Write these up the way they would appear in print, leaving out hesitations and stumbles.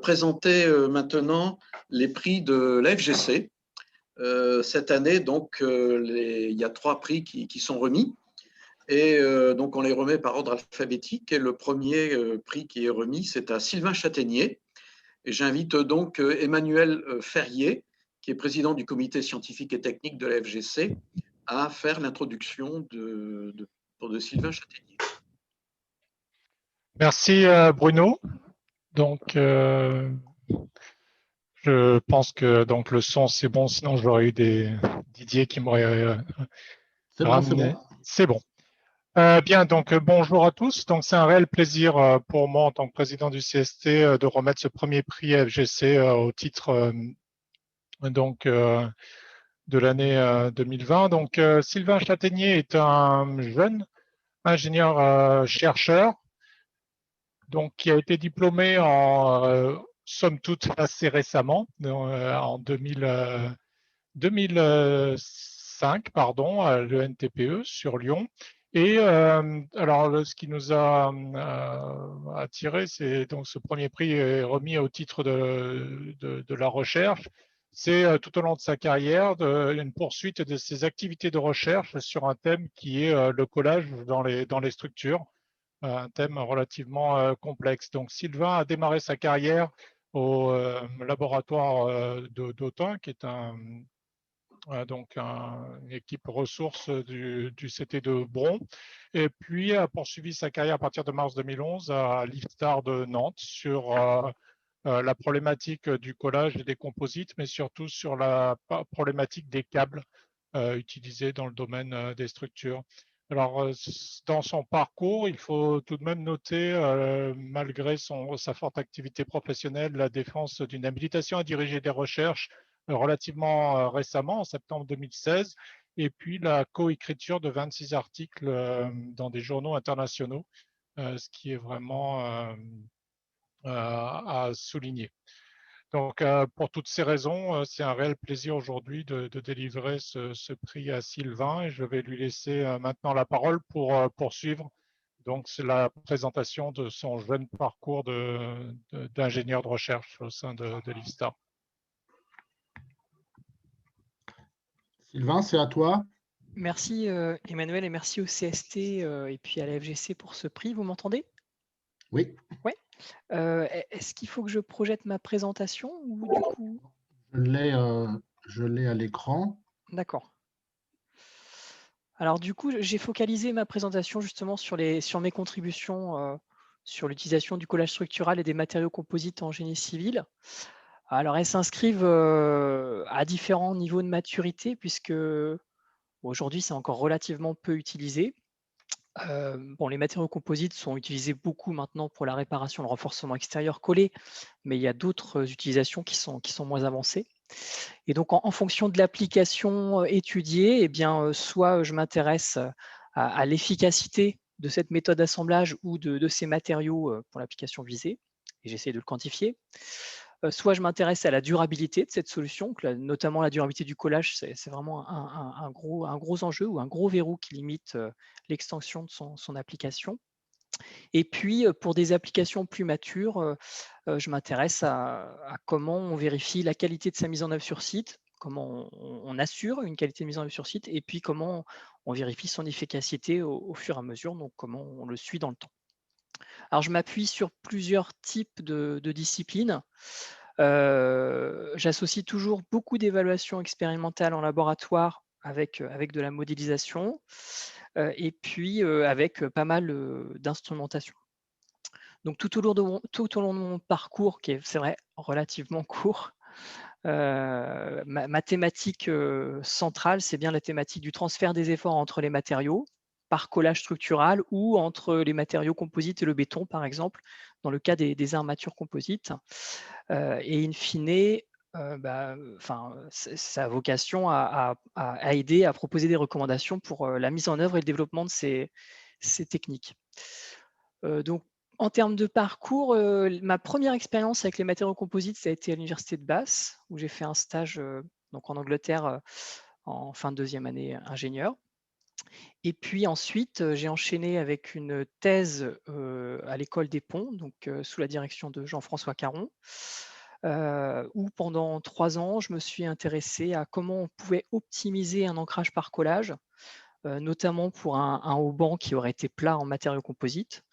présenter maintenant les prix de la FGC. Cette année, donc, il y a 3 prix qui sont remis. Et donc, on les remet par ordre alphabétique. Et le premier prix qui est remis, c'est à Sylvain Châtaignier. Et j'invite donc Emmanuel Ferrier, qui est président du comité scientifique et technique de la FGC, à faire l'introduction de Sylvain Châtaignier. Merci Bruno. Donc, je pense que donc le son c'est bon, sinon j'aurais eu Didier qui m'aurait ramené. C'est bon. Bien, donc bonjour à tous. Donc c'est un réel plaisir pour moi en tant que président du CST de remettre ce premier prix FGC au titre donc de l'année 2020. Donc Sylvain Châtaignier est un jeune ingénieur chercheur donc qui a été diplômé en somme toute assez récemment, en 2005, pardon, à l'ENTPE sur Lyon. Et alors, ce qui nous a attiré, c'est donc ce premier prix est remis au titre de la recherche. C'est tout au long de sa carrière une poursuite de ses activités de recherche sur un thème qui est le collage dans les structures, un thème relativement complexe. Donc, Sylvain a démarré sa carrière au laboratoire d'Autun, qui est donc une équipe ressources du CT de Bron, et puis a poursuivi sa carrière à partir de mars 2011 à l'IFSTAR de Nantes sur la problématique du collage et des composites, mais surtout sur la problématique des câbles utilisés dans le domaine des structures. Alors, dans son parcours, il faut tout de même noter, malgré sa forte activité professionnelle, la défense d'une habilitation à diriger des recherches relativement récemment, en septembre 2016, et puis la coécriture de 26 articles dans des journaux internationaux, ce qui est vraiment à souligner. Donc, pour toutes ces raisons, c'est un réel plaisir aujourd'hui de délivrer ce prix à Sylvain, et je vais lui laisser maintenant la parole pour poursuivre. Donc, c'est la présentation de son jeune parcours d'ingénieur de recherche au sein de l'IFSTAR. Sylvain, c'est à toi. Merci Emmanuel, et merci au CST et puis à la FGC pour ce prix. Vous m'entendez? Oui. Oui. Est-ce qu'il faut que je projette ma présentation ou du coup... Je l'ai à l'écran. D'accord. Alors du coup, j'ai focalisé ma présentation justement sur mes contributions sur l'utilisation du collage structural et des matériaux composites en génie civil. Alors elles s'inscrivent à différents niveaux de maturité puisque aujourd'hui c'est encore relativement peu utilisé. Bon, les matériaux composites sont utilisés beaucoup maintenant pour la réparation, le renforcement extérieur collé, mais il y a d'autres utilisations qui sont moins avancées. Et donc, en fonction de l'application étudiée, eh bien, soit je m'intéresse à l'efficacité de cette méthode d'assemblage ou de ces matériaux pour l'application visée, et j'essaie de le quantifier. Soit je m'intéresse à la durabilité de cette solution, notamment la durabilité du collage, c'est vraiment un gros enjeu ou un gros verrou qui limite l'extension de son application. Et puis, pour des applications plus matures, je m'intéresse à comment on vérifie la qualité de sa mise en œuvre sur site, comment on assure une qualité de mise en œuvre sur site, et puis comment on vérifie son efficacité au fur et à mesure, donc comment on le suit dans le temps. Alors, je m'appuie sur plusieurs types de disciplines. J'associe toujours beaucoup d'évaluations expérimentales en laboratoire avec de la modélisation et puis avec pas mal d'instrumentation. Donc tout au long de mon parcours, qui est, c'est vrai, relativement court, ma thématique centrale, c'est bien la thématique du transfert des efforts entre les matériaux par collage structural ou entre les matériaux composites et le béton, par exemple, dans le cas des armatures composites. Et in fine, ça a vocation à aider, à proposer des recommandations pour la mise en œuvre et le développement de ces techniques. Donc, en termes de parcours, ma première expérience avec les matériaux composites, ça a été à l'université de Bath, où j'ai fait un stage donc en Angleterre en fin de deuxième année ingénieur. Et puis ensuite, j'ai enchaîné avec une thèse à l'école des ponts, donc sous la direction de Jean-François Caron, où pendant 3 ans, je me suis intéressée à comment on pouvait optimiser un ancrage par collage, notamment pour un haut-banc qui aurait été plat en matériaux composites.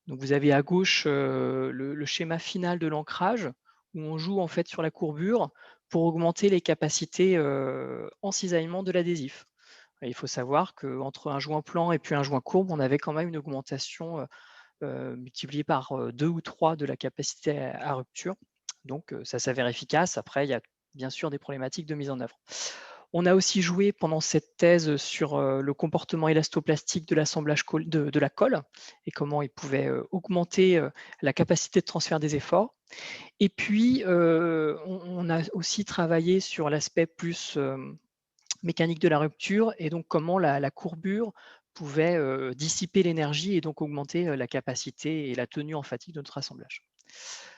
Donc vous avez à gauche le schéma final de l'ancrage, où on joue en fait sur la courbure pour augmenter les capacités en cisaillement de l'adhésif. Et il faut savoir qu'entre un joint plan et puis un joint courbe, on avait quand même une augmentation multipliée par 2 ou 3 de la capacité à rupture. Donc ça s'avère efficace. Après, il y a bien sûr des problématiques de mise en œuvre. On a aussi joué pendant cette thèse sur le comportement élastoplastique de l'assemblage de la colle et comment il pouvait augmenter la capacité de transfert des efforts. Et puis, on a aussi travaillé sur l'aspect plus mécanique de la rupture et donc comment la courbure pouvait dissiper l'énergie et donc augmenter la capacité et la tenue en fatigue de notre assemblage.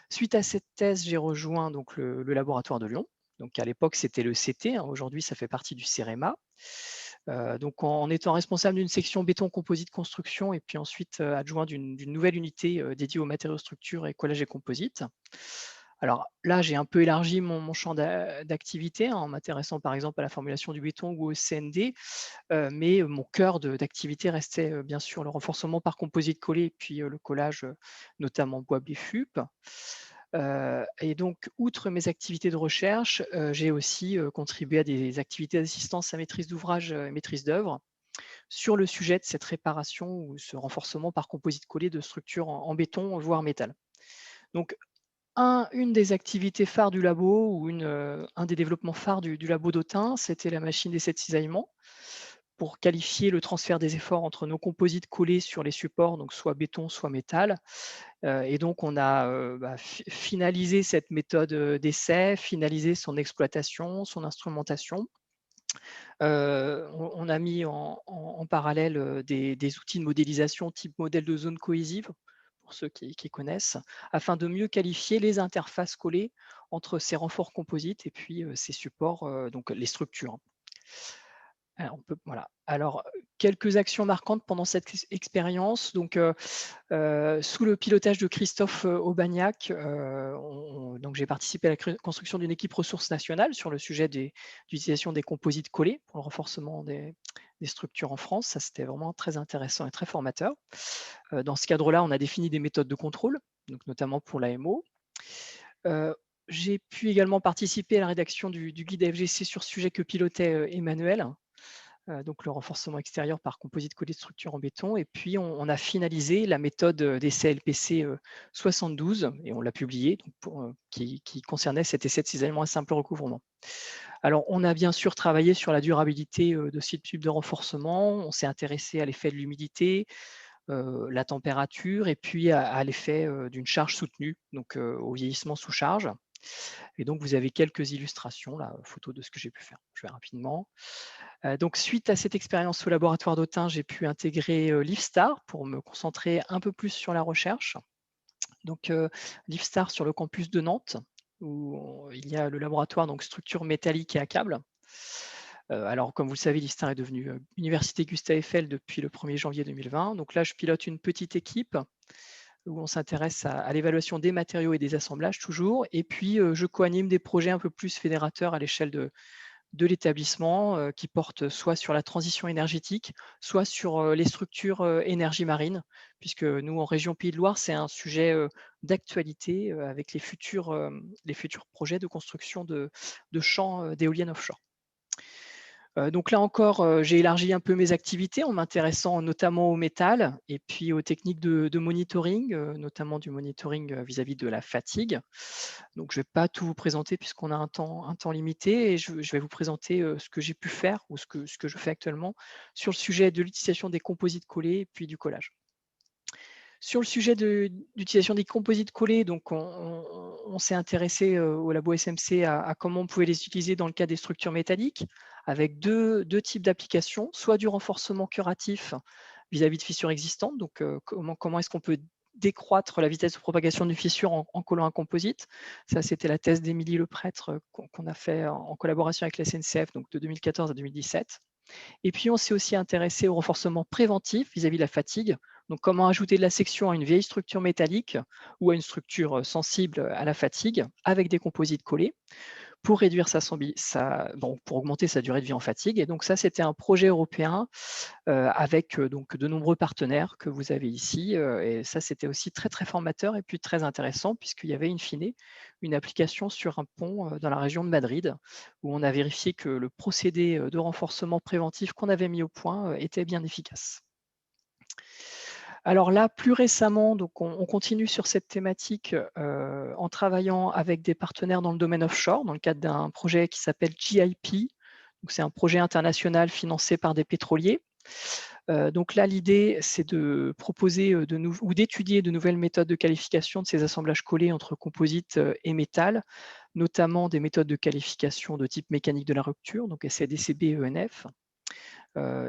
Suite à cette thèse, j'ai rejoint donc le laboratoire de Lyon. Donc à l'époque, c'était le CT, hein, aujourd'hui ça fait partie du CEREMA. Donc en étant responsable d'une section béton composite construction et puis ensuite adjoint d'une nouvelle unité dédiée aux matériaux structures et collage et composites. Alors là, j'ai un peu élargi mon champ d'activité en m'intéressant par exemple à la formulation du béton ou au CND, mais mon cœur d'activité restait bien sûr le renforcement par composite collé et puis le collage, notamment bois BFUP. Et donc, outre mes activités de recherche, j'ai aussi contribué à des activités d'assistance à maîtrise d'ouvrage et maîtrise d'œuvre sur le sujet de cette réparation ou ce renforcement par composite collé de structures en béton, voire métal. Donc, une des activités phares du labo ou un des développements phares du labo d'Autun, c'était la machine d'essai de cisaillement pour qualifier le transfert des efforts entre nos composites collés sur les supports, donc soit béton, soit métal. Et donc, on a finalisé cette méthode d'essai, finalisé son exploitation, son instrumentation. On a mis en parallèle des outils de modélisation type modèle de zone cohésive, pour ceux qui connaissent, afin de mieux qualifier les interfaces collées entre ces renforts composites et puis ces supports, donc les structures. Alors, quelques actions marquantes pendant cette expérience. Donc, sous le pilotage de Christophe Aubagnac, donc j'ai participé à la construction d'une équipe ressources nationales sur le sujet d'utilisation des composites collés pour le renforcement des structures en France. Ça, c'était vraiment très intéressant et très formateur. Dans ce cadre-là, on a défini des méthodes de contrôle, donc notamment pour l'AMO. J'ai pu également participer à la rédaction du guide FGC sur ce sujet que pilotait Emmanuel, donc le renforcement extérieur par composite collé de structure en béton. Et puis, on a finalisé la méthode d'essai LPC 72 et on l'a publié, donc qui concernait cet essai de cisaillement à simple recouvrement. Alors, on a bien sûr travaillé sur la durabilité de ce type de renforcement. On s'est intéressé à l'effet de l'humidité, la température et puis à l'effet d'une charge soutenue, donc au vieillissement sous charge. Et donc, vous avez quelques illustrations, là, photos de ce que j'ai pu faire. Je vais rapidement. Donc, suite à cette expérience au laboratoire d'Autun, j'ai pu intégrer l'IFSTAR pour me concentrer un peu plus sur la recherche. Donc, l'IFSTAR sur le campus de Nantes, où il y a le laboratoire donc structure métallique et à câble. Alors, comme vous le savez, l'IFSTAR est devenu Université Gustave Eiffel depuis le 1er janvier 2020. Donc là, je pilote une petite équipe où on s'intéresse à l'évaluation des matériaux et des assemblages toujours. Et puis, je co-anime des projets un peu plus fédérateurs à l'échelle de l'établissement qui portent soit sur la transition énergétique, soit sur les structures énergie marine, puisque nous, en région Pays de Loire, c'est un sujet d'actualité avec les futurs projets de construction de champs d'éoliennes offshore. Donc là encore, j'ai élargi un peu mes activités en m'intéressant notamment au métal et puis aux techniques de monitoring, notamment du monitoring vis-à-vis de la fatigue. Donc je ne vais pas tout vous présenter puisqu'on a un temps limité et je vais vous présenter ce que j'ai pu faire ou ce que je fais actuellement sur le sujet de l'utilisation des composites collés et puis du collage. Sur le sujet d'utilisation des composites collés, donc on s'est intéressé au labo SMC à comment on pouvait les utiliser dans le cas des structures métalliques, avec deux types d'applications, soit du renforcement curatif vis-à-vis de fissures existantes, donc comment est-ce qu'on peut décroître la vitesse de propagation d'une fissure en collant un composite. Ça, c'était la thèse d'Émilie Leprêtre qu'on a fait en collaboration avec la SNCF, donc de 2014 à 2017. Et puis, on s'est aussi intéressé au renforcement préventif vis-à-vis de la fatigue. Donc, comment ajouter de la section à une vieille structure métallique ou à une structure sensible à la fatigue avec des composites collés pour réduire pour augmenter sa durée de vie en fatigue. Et donc ça, c'était un projet européen avec donc de nombreux partenaires que vous avez ici. Et ça, c'était aussi très, très formateur et puis très intéressant puisqu'il y avait in fine une application sur un pont dans la région de Madrid où on a vérifié que le procédé de renforcement préventif qu'on avait mis au point était bien efficace. Alors là, plus récemment, donc on continue sur cette thématique en travaillant avec des partenaires dans le domaine offshore, dans le cadre d'un projet qui s'appelle GIP. C'est un projet international financé par des pétroliers. Donc là, l'idée, c'est de proposer ou d'étudier de nouvelles méthodes de qualification de ces assemblages collés entre composites et métal, notamment des méthodes de qualification de type mécanique de la rupture, donc SADCB, ENF.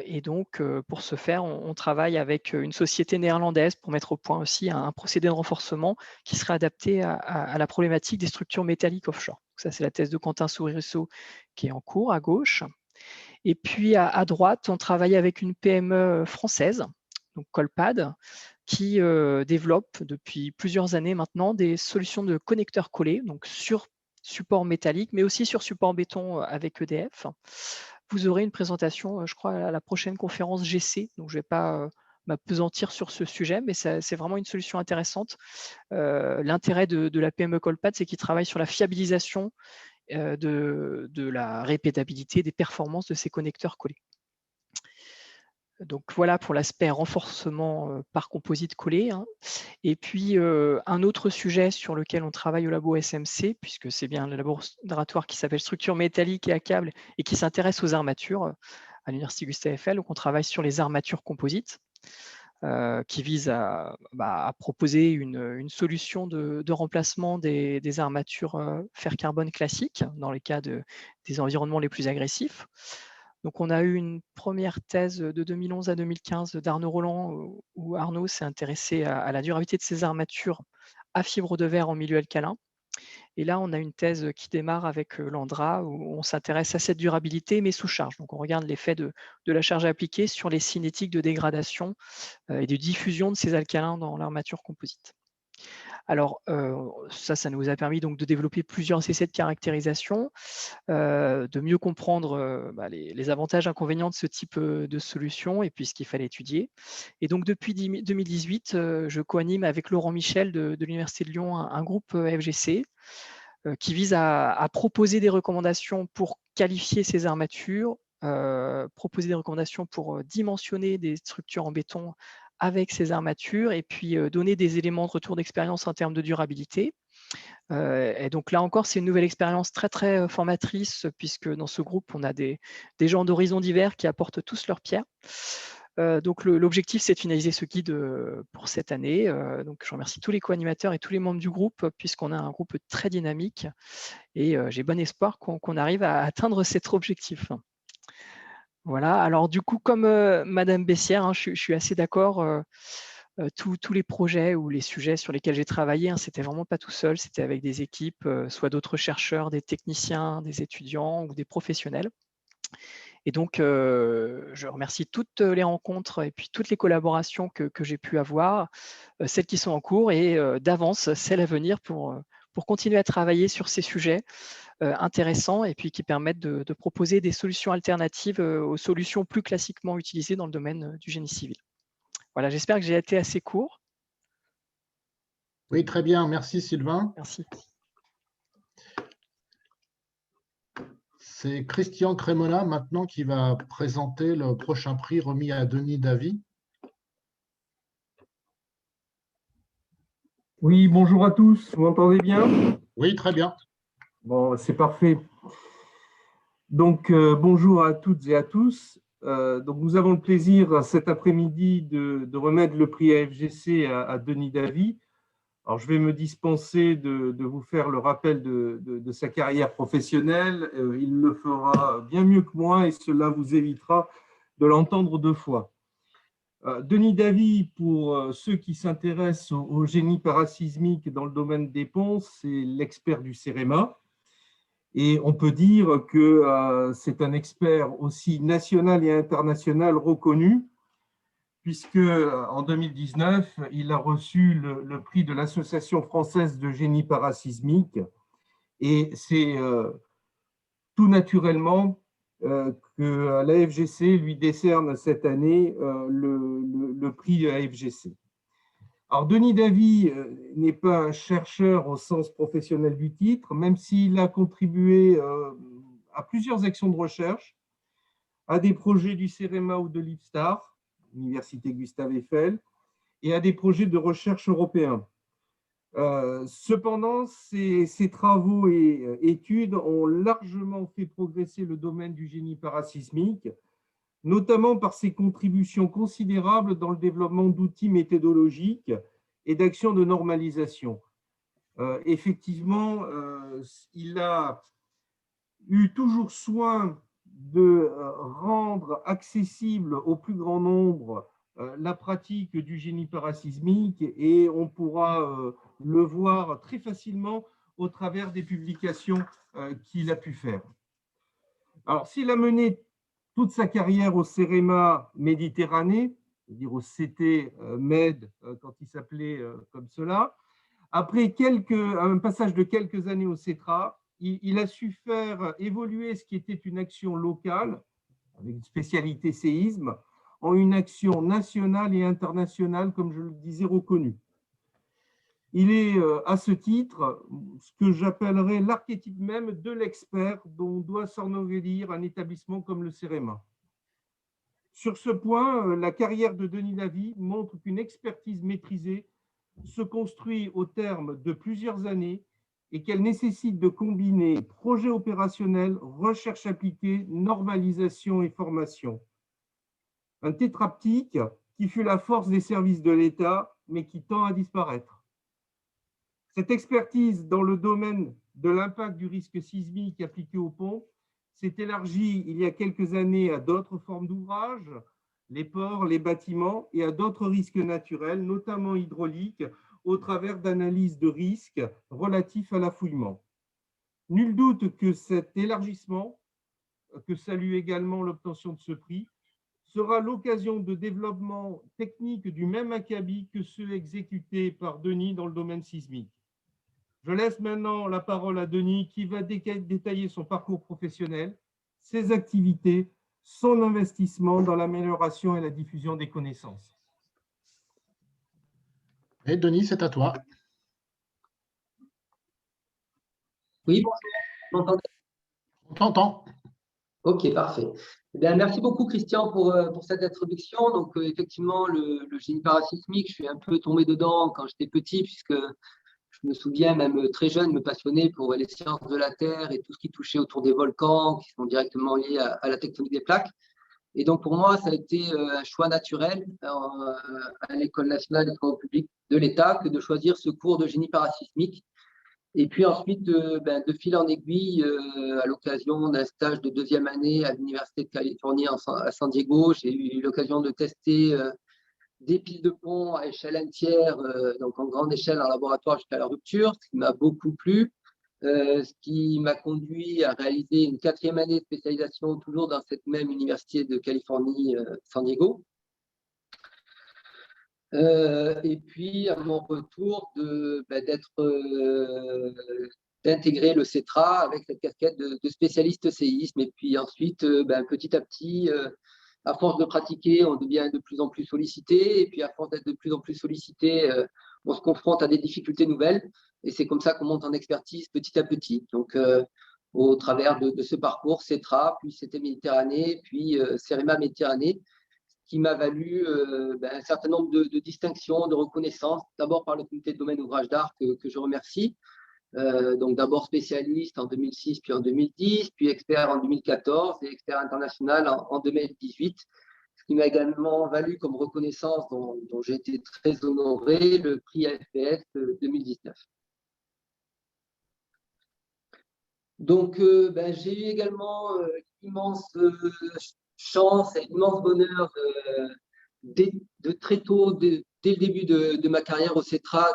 Et donc, pour ce faire, on travaille avec une société néerlandaise pour mettre au point aussi un procédé de renforcement qui serait adapté à la problématique des structures métalliques offshore. Donc ça, c'est la thèse de Quentin Souriceau qui est en cours à gauche. Et puis, à droite, on travaille avec une PME française, donc Colpad, qui développe depuis plusieurs années maintenant des solutions de connecteurs collés, donc sur support métallique, mais aussi sur support béton avec EDF. Vous aurez une présentation, je crois, à la prochaine conférence GC. Donc, je ne vais pas m'apesantir sur ce sujet, mais c'est vraiment une solution intéressante. L'intérêt de la PME Colpad, c'est qu'il travaille sur la fiabilisation de la répétabilité des performances de ces connecteurs collés. Donc voilà pour l'aspect renforcement par composite collé. Et puis un autre sujet sur lequel on travaille au labo SMC, puisque c'est bien le laboratoire qui s'appelle structure métallique et à câble et qui s'intéresse aux armatures à l'Université Gustave Eiffel. Donc on travaille sur les armatures composites qui visent à proposer une solution de remplacement des armatures fer-carbone classiques dans les cas des environnements les plus agressifs. Donc, on a eu une première thèse de 2011 à 2015 d'Arnaud Roland, où Arnaud s'est intéressé à la durabilité de ces armatures à fibre de verre en milieu alcalin. Et là, on a une thèse qui démarre avec l'Andra, où on s'intéresse à cette durabilité, mais sous charge. Donc, on regarde l'effet de la charge appliquée sur les cinétiques de dégradation et de diffusion de ces alcalins dans l'armature composite. Alors, ça nous a permis donc de développer plusieurs essais de caractérisation, de mieux comprendre les avantages et inconvénients de ce type de solution et puis ce qu'il fallait étudier. Et donc, depuis 2018, je co-anime avec Laurent Michel de l'Université de Lyon un groupe FGC qui vise à proposer des recommandations pour qualifier ces armatures, proposer des recommandations pour dimensionner des structures en béton avec ces armatures et puis donner des éléments de retour d'expérience en termes de durabilité. Et donc là encore, c'est une nouvelle expérience très, très formatrice puisque dans ce groupe, on a des gens d'horizons divers qui apportent tous leur pierre. Donc l'objectif, c'est de finaliser ce guide pour cette année. Donc je remercie tous les co-animateurs et tous les membres du groupe puisqu'on a un groupe très dynamique et j'ai bon espoir qu'on arrive à atteindre cet objectif. Voilà, alors du coup, comme Madame Bessière, je suis assez d'accord, tous les projets ou les sujets sur lesquels j'ai travaillé, c'était vraiment pas tout seul, c'était avec des équipes, soit d'autres chercheurs, des techniciens, des étudiants ou des professionnels. Et donc, je remercie toutes les rencontres et puis toutes les collaborations que j'ai pu avoir, celles qui sont en cours et d'avance, celles à venir pour continuer à travailler sur ces sujets intéressants et puis qui permettent de proposer des solutions alternatives aux solutions plus classiquement utilisées dans le domaine du génie civil. Voilà, j'espère que j'ai été assez court. Oui, très bien. Merci, Sylvain. Merci. C'est Christian Crémola maintenant qui va présenter le prochain prix remis à Denis Davy. Oui, bonjour à tous. Vous m'entendez bien? Oui, très bien. Bon, c'est parfait. Donc, bonjour à toutes et à tous. Donc, nous avons le plaisir cet après-midi de remettre le prix AFGC à Denis Davy. Alors, je vais me dispenser de vous faire le rappel de sa carrière professionnelle. Il le fera bien mieux que moi et cela vous évitera de l'entendre deux fois. Denis Davy, pour ceux qui s'intéressent au génie parasismique dans le domaine des ponts, c'est l'expert du CEREMA. Et on peut dire que c'est un expert aussi national et international reconnu, puisque en 2019, il a reçu le prix de l'Association française de génie parasismique. Et c'est tout naturellement que la FGC lui décerne cette année le prix AFGC. Alors, Denis Davy n'est pas un chercheur au sens professionnel du titre, même s'il a contribué à plusieurs actions de recherche, à des projets du CEREMA ou de l'IPSTAR, Université Gustave Eiffel, et à des projets de recherche européens. Cependant, ces travaux et études ont largement fait progresser le domaine du génie parasismique, notamment par ses contributions considérables dans le développement d'outils méthodologiques et d'actions de normalisation. Effectivement, il a eu toujours soin de rendre accessible au plus grand nombre la pratique du génie parasismique, et on pourra le voir très facilement au travers des publications qu'il a pu faire. Alors, s'il a mené toute sa carrière au CEREMA Méditerranée, c'est-à-dire au CT Med quand il s'appelait comme cela, après un passage de quelques années au CETRA, il a su faire évoluer ce qui était une action locale, avec une spécialité séisme, en une action nationale et internationale, comme je le disais, reconnue. Il est à ce titre ce que j'appellerais l'archétype même de l'expert dont doit s'enorgueillir un établissement comme le CEREMA. Sur ce point, la carrière de Denis Davy montre qu'une expertise maîtrisée se construit au terme de plusieurs années et qu'elle nécessite de combiner projet opérationnel, recherche appliquée, normalisation et formation. Un tétraptyque qui fut la force des services de l'État, mais qui tend à disparaître. Cette expertise dans le domaine de l'impact du risque sismique appliqué au pont s'est élargie il y a quelques années à d'autres formes d'ouvrages, les ports, les bâtiments, et à d'autres risques naturels, notamment hydrauliques, au travers d'analyses de risques relatifs à l'affouillement. Nul doute que cet élargissement, que salue également l'obtention de ce prix, sera l'occasion de développement technique du même acabit que ceux exécutés par Denis dans le domaine sismique. Je laisse maintenant la parole à Denis qui va détailler son parcours professionnel, ses activités, son investissement dans l'amélioration et la diffusion des connaissances. Et Denis, c'est à toi. Oui, bonjour. On t'entend. Ok, parfait. Eh bien, merci beaucoup, Christian, pour cette introduction. Donc, effectivement, le génie parasismique, je suis un peu tombé dedans quand j'étais petit, puisque je me souviens, même très jeune, me passionner pour les sciences de la Terre et tout ce qui touchait autour des volcans, qui sont directement liés à la tectonique des plaques. Et donc, pour moi, ça a été un choix naturel à l'École nationale des travaux publics de l'État que de choisir ce cours de génie parasismique. Et puis ensuite, de fil en aiguille, à l'occasion d'un stage de deuxième année à l'Université de Californie à San Diego, j'ai eu l'occasion de tester des piles de pont à échelle entière, donc en grande échelle en laboratoire jusqu'à la rupture, ce qui m'a beaucoup plu, ce qui m'a conduit à réaliser une quatrième année de spécialisation toujours dans cette même Université de Californie, San Diego. Et puis, à mon retour, d'intégrer le CETRA avec cette casquette de spécialiste séisme. Et puis ensuite, petit à petit, à force de pratiquer, on devient de plus en plus sollicité. Et puis, à force d'être de plus en plus sollicité, on se confronte à des difficultés nouvelles. Et c'est comme ça qu'on monte en expertise petit à petit. Donc, au travers de ce parcours, CETRA, puis CT Méditerranée, puis CEREMA Méditerranée, qui m'a valu un certain nombre de distinctions, de reconnaissances, d'abord par le comité de domaine ouvrage d'art que je remercie. Donc d'abord spécialiste en 2006, puis en 2010, puis expert en 2014 et expert international en 2018, ce qui m'a également valu comme reconnaissance dont j'ai été très honoré, le prix AFPS 2019. Donc j'ai eu également l'immense chance et l'immense bonheur de très tôt, dès le début de ma carrière au CETRA,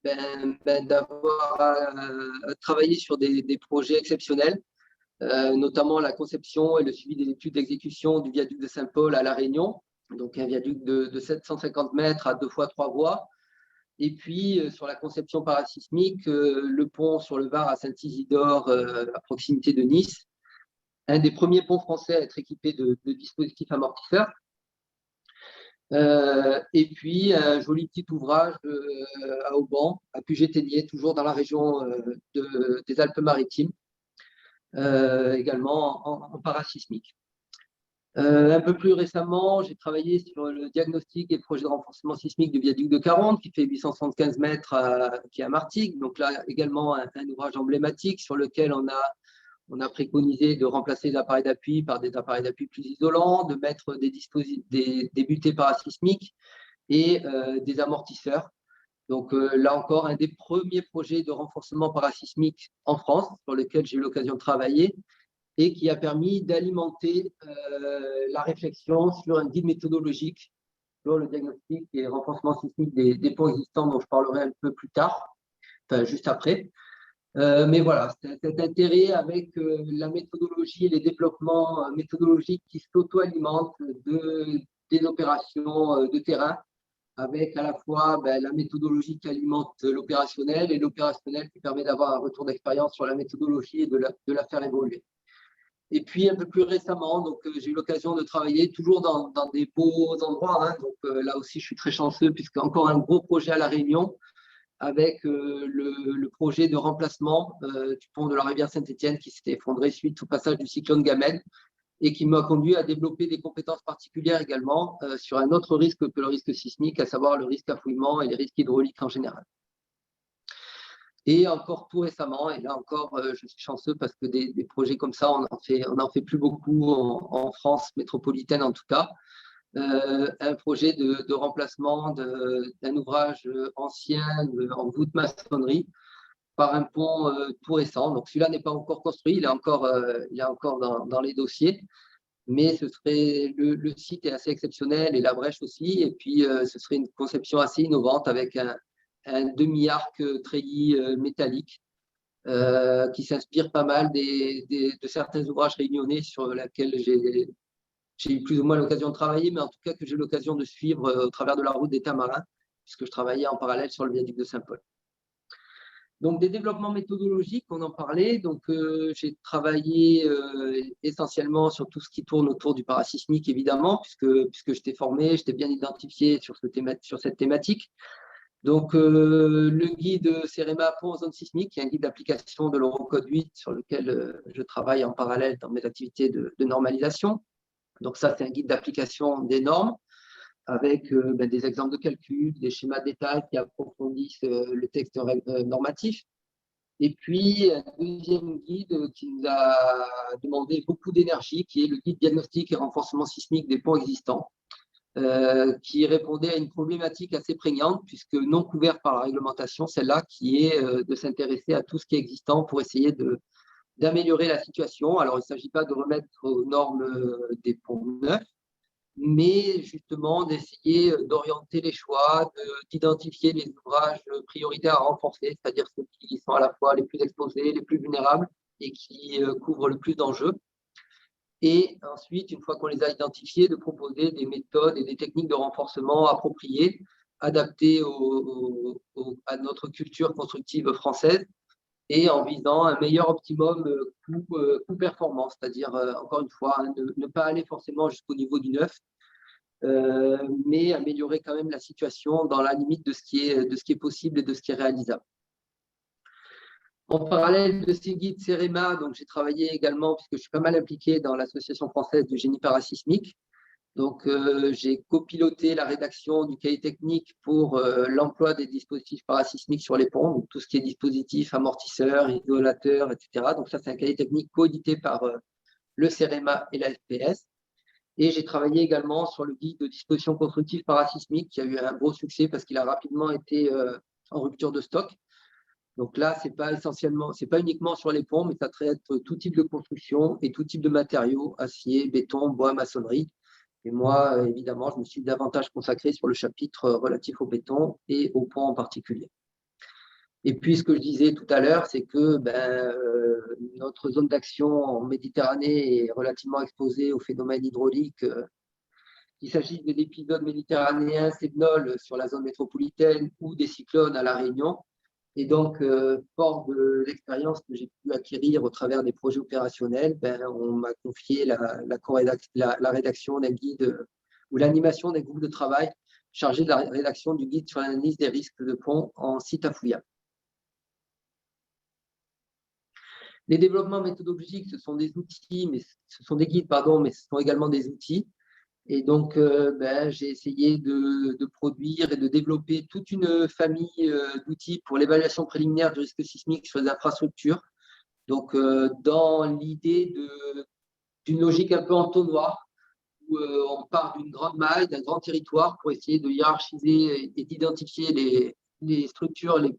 d'avoir travaillé sur des projets exceptionnels, notamment la conception et le suivi des études d'exécution du viaduc de Saint-Paul à La Réunion, donc un viaduc de 750 mètres à 2 fois 3 voies. Et puis, sur la conception parasismique, le pont sur le Var à Saint-Isidore, à proximité de Nice, un des premiers ponts français à être équipé de dispositifs amortisseurs. Et puis, un joli petit ouvrage à Auban, à Puget-Théniers, toujours dans la région des Alpes-Maritimes, également en parasismique. Un peu plus récemment, j'ai travaillé sur le diagnostic et le projet de renforcement sismique du viaduc de Caronte, qui fait 875 mètres, qui est à Martigues. Donc là, également, un ouvrage emblématique sur lequel on a préconisé de remplacer les appareils d'appui par des appareils d'appui plus isolants, de mettre des butées parasismiques et des amortisseurs. Donc là encore, un des premiers projets de renforcement parasismique en France, sur lequel j'ai eu l'occasion de travailler, et qui a permis d'alimenter la réflexion sur un guide méthodologique sur le diagnostic et le renforcement sismique des ponts existants, dont je parlerai un peu plus tard, enfin juste après. Mais voilà, cet intérêt avec la méthodologie et les développements méthodologiques qui s'auto-alimentent des opérations de terrain, avec à la fois la méthodologie qui alimente l'opérationnel et l'opérationnel qui permet d'avoir un retour d'expérience sur la méthodologie et de la faire évoluer. Et puis, un peu plus récemment, donc j'ai eu l'occasion de travailler toujours dans des beaux endroits. Hein, donc là aussi, je suis très chanceux, puisque encore un gros projet à La Réunion, avec le projet de remplacement du pont de la rivière Saint-Étienne qui s'était effondré suite au passage du cyclone Gamel, et qui m'a conduit à développer des compétences particulières également sur un autre risque que le risque sismique, à savoir le risque affouillement et les risques hydrauliques en général. Et encore tout récemment, et là encore, je suis chanceux parce que des projets comme ça, on n'en fait plus beaucoup en France métropolitaine en tout cas. Un projet de remplacement d'un ouvrage ancien en voûte maçonnerie par un pont tout récent. Donc celui-là n'est pas encore construit, il est encore dans les dossiers. Mais le site est assez exceptionnel et la brèche aussi. Et puis, ce serait une conception assez innovante avec un demi-arc treillis métallique qui s'inspire pas mal de certains ouvrages réunionnais sur lesquels j'ai eu plus ou moins l'occasion de travailler, mais en tout cas que j'ai eu l'occasion de suivre au travers de la route des Tamarins, puisque je travaillais en parallèle sur le viaduc de Saint-Paul. Donc, des développements méthodologiques, on en parlait. Donc, j'ai travaillé essentiellement sur tout ce qui tourne autour du parasismique, évidemment, puisque j'étais formé, j'étais bien identifié sur cette thématique. Donc, le guide CEREMA Pont en zone sismique, qui est un guide d'application de l'Eurocode 8 sur lequel je travaille en parallèle dans mes activités de normalisation. Donc, ça, c'est un guide d'application des normes avec des exemples de calcul, des schémas de détail qui approfondissent le texte normatif. Et puis, un deuxième guide qui nous a demandé beaucoup d'énergie, qui est le guide diagnostic et renforcement sismique des ponts existants, qui répondait à une problématique assez prégnante, puisque non couverte par la réglementation, celle-là qui est de s'intéresser à tout ce qui est existant pour essayer d'améliorer la situation. Alors, il ne s'agit pas de remettre aux normes des ponts neufs, mais justement d'essayer d'orienter les choix, d'identifier les ouvrages prioritaires à renforcer, c'est-à-dire ceux qui sont à la fois les plus exposés, les plus vulnérables et qui couvrent le plus d'enjeux. Et ensuite, une fois qu'on les a identifiés, de proposer des méthodes et des techniques de renforcement appropriées, adaptées à notre culture constructive française et en visant un meilleur optimum coût-performance, c'est-à-dire, encore une fois, ne pas aller forcément jusqu'au niveau du neuf, mais améliorer quand même la situation dans la limite de ce qui est possible et de ce qui est réalisable. En parallèle de ces guides CEREMA, donc j'ai travaillé également, puisque je suis pas mal impliqué dans l'Association française de génie parasismique. Donc, j'ai copiloté la rédaction du cahier technique pour l'emploi des dispositifs parasismiques sur les ponts, donc tout ce qui est dispositifs, amortisseurs, isolateurs, etc. Donc, ça, c'est un cahier technique coédité par le CEREMA et la FPS. Et j'ai travaillé également sur le guide de dispositions constructives parasismiques qui a eu un gros succès parce qu'il a rapidement été en rupture de stock. Donc là, ce n'est pas uniquement sur les ponts, mais ça traite tout type de construction et tout type de matériaux, acier, béton, bois, maçonnerie. Et moi, évidemment, je me suis davantage consacré sur le chapitre relatif au béton et aux ponts en particulier. Et puis, ce que je disais tout à l'heure, c'est que notre zone d'action en Méditerranée est relativement exposée aux phénomènes hydrauliques. Qu'il s'agisse de l'épisode méditerranéen Cévenol sur la zone métropolitaine ou des cyclones à La Réunion. Et donc, fort de l'expérience que j'ai pu acquérir au travers des projets opérationnels, on m'a confié la rédaction d'un guide ou l'animation d'un groupe de travail chargé de la rédaction du guide sur l'analyse des risques de pont en site à Fouillat. Les développements méthodologiques, ce sont des outils, mais ce sont des guides, pardon, mais ce sont également des outils. Et donc, j'ai essayé de produire et de développer toute une famille d'outils pour l'évaluation préliminaire du risque sismique sur les infrastructures. Donc, dans l'idée d'une logique un peu entonnoir, où on part d'une grande maille, d'un grand territoire pour essayer de hiérarchiser et d'identifier les structures les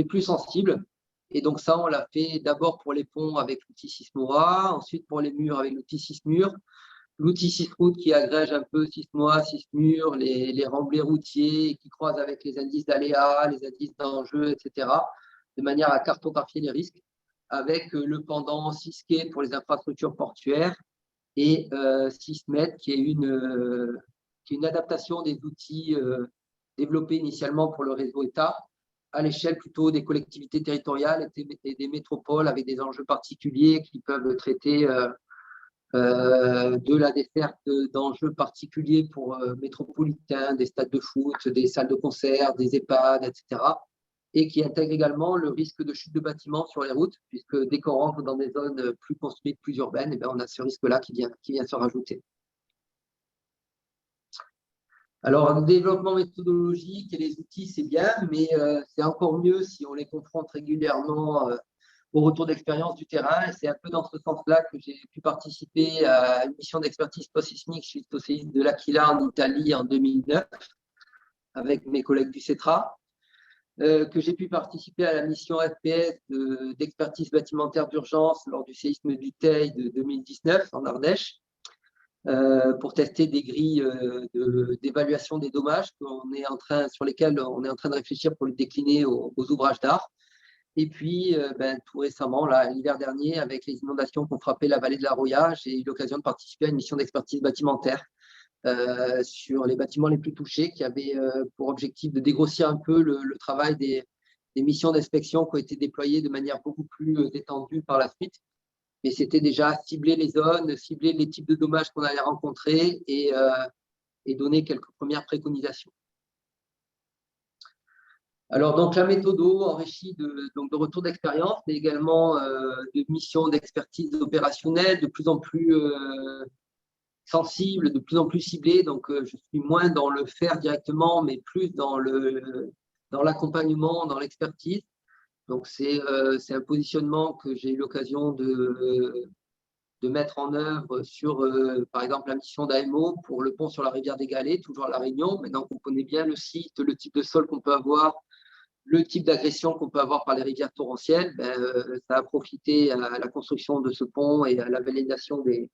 plus sensibles. Et donc ça, on l'a fait d'abord pour les ponts avec l'outil Sismora, ensuite pour les murs avec l'outil Sismur, l'outil Sisroute qui agrège un peu Sismoa, Sismur, les remblais routiers qui croisent avec les indices d'aléas, les indices d'enjeux, etc., de manière à cartographier les risques, avec le pendant Sisquet pour les infrastructures portuaires et Sismet qui est une adaptation des outils développés initialement pour le réseau État, à l'échelle plutôt des collectivités territoriales et des métropoles avec des enjeux particuliers qui peuvent traiter de la desserte d'enjeux particuliers pour métropolitains, des stades de foot, des salles de concert, des EHPAD, etc. Et qui intègre également le risque de chute de bâtiments sur les routes, puisque dès qu'on rentre dans des zones plus construites, plus urbaines, on a ce risque-là qui vient se rajouter. Alors, le développement méthodologique et les outils, c'est bien, mais c'est encore mieux si on les confronte régulièrement au retour d'expérience du terrain. Et c'est un peu dans ce sens-là que j'ai pu participer à une mission d'expertise post-sismique suite au séisme de l'Aquila en Italie en 2009, avec mes collègues du CETRA, que j'ai pu participer à la mission FPS d'expertise bâtimentaire d'urgence lors du séisme du Teil de 2019 en Ardèche, pour tester des grilles d'évaluation des dommages sur lesquels on est en train de réfléchir pour le décliner aux ouvrages d'art. Et puis, tout récemment, l'hiver dernier, avec les inondations qui ont frappé la vallée de la Roya, j'ai eu l'occasion de participer à une mission d'expertise bâtimentaire sur les bâtiments les plus touchés, qui avait pour objectif de dégrossir un peu le travail des missions d'inspection qui ont été déployées de manière beaucoup plus étendue par la suite. Mais c'était déjà cibler les zones, cibler les types de dommages qu'on allait rencontrer et donner quelques premières préconisations. Alors, donc, la méthode enrichie de retours d'expérience, mais également de missions d'expertise opérationnelle de plus en plus sensibles, de plus en plus ciblées. Donc, je suis moins dans le faire directement, mais plus dans l'accompagnement, dans l'expertise. Donc, c'est un positionnement que j'ai eu l'occasion de mettre en œuvre sur, par exemple, la mission d'AMO pour le pont sur la rivière des Galets, toujours à La Réunion. Maintenant qu'on connaît bien le site, le type de sol qu'on peut avoir, le type d'agression qu'on peut avoir par les rivières torrentielles, ça a profité à la construction de ce pont et à la validation des